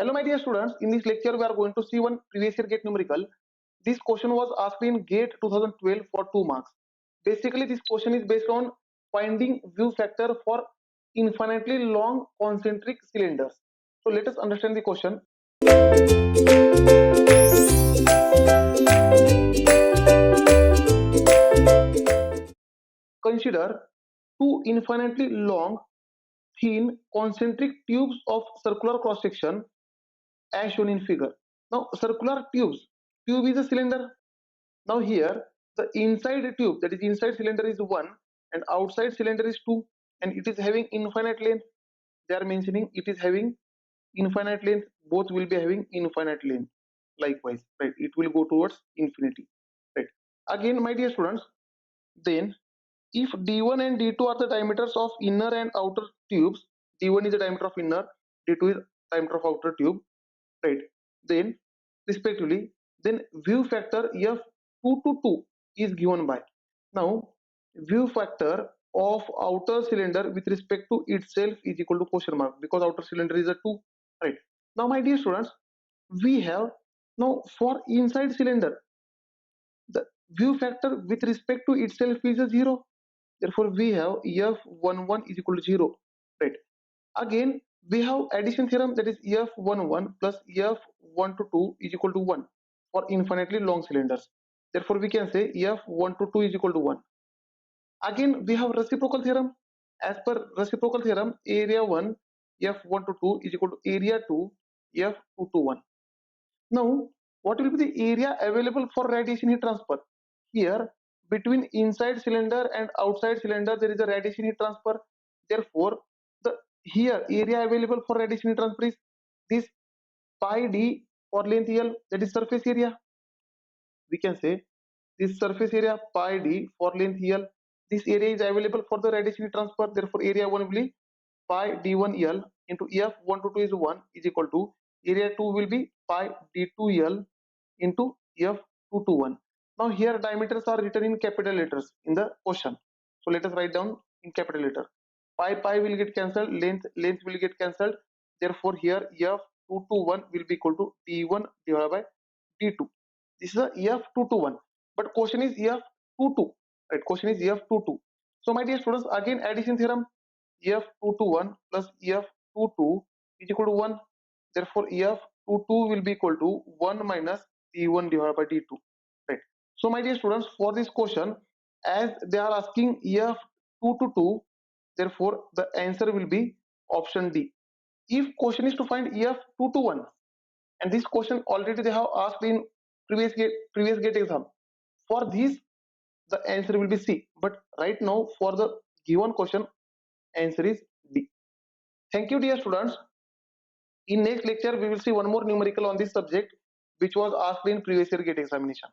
Hello my dear students, in this lecture we are going to see one previous year GATE numerical. This question was asked in GATE 2012 for 2 marks. Basically this question is based on finding view factor for infinitely long concentric cylinders. So let us understand the question. Consider two infinitely long, thin concentric tubes of circular cross section as shown in figure. Now circular tube is a cylinder. Now here the inside tube, that is inside cylinder, is 1 and outside cylinder is 2, and it is having infinite length. They are mentioning it is having infinite length. Both will be having infinite length. Likewise, right? It will go towards infinity, right? Again, my dear students, then if D1 and D2 are the diameters of inner and outer tubes, D1 is the diameter of inner, D2 is diameter of outer tube, right? Then respectively, then view factor F2 to 2 is given by. Now view factor of outer cylinder with respect to itself is equal to question mark, because outer cylinder is a 2, right? Now my dear students, we have now for inside cylinder the view factor with respect to itself is a 0. Therefore we have F11 is equal to 0, right? Again we have addition theorem, that is F11 plus F12 is equal to 1 for infinitely long cylinders. Therefore we can say F12 is equal to 1. Again we have reciprocal theorem. As per reciprocal theorem, area 1 F12 is equal to area 2 F2 to 1. Now what will be the area available for radiation heat transfer? Here between inside cylinder and outside cylinder there is a radiation heat transfer. Therefore the here area available for radiation heat transfer is this pi d for length L, that is surface area. We can say this surface area pi d for length L. This area is available for the radiation heat transfer. Therefore area 1 will be pi d1L into F1 to 2 is 1 is equal to area 2 will be pi d2L into F2 to 1. Now here diameters are written in capital letters in the question. So let us write down in capital letter. Pi will get cancelled, length will get cancelled. Therefore here F2 to 1 will be equal to d1 divided by d2. This is a F2 to 1. But question is F2 2. Right? Question is F2 2. So my dear students, again addition theorem, F2 to 1 plus F2 2 is equal to 1. Therefore F2 2 will be equal to 1 minus d1 divided by d2, right? So my dear students, for this question, as they are asking F2 to 2, therefore the answer will be option D. If question is to find F2 to 1, and this question already they have asked in previous gate exam, for this the answer will be C. But right now for the given question, answer is D. Thank you dear students. In next lecture we will see one more numerical on this subject which was asked in previous year GATE examination.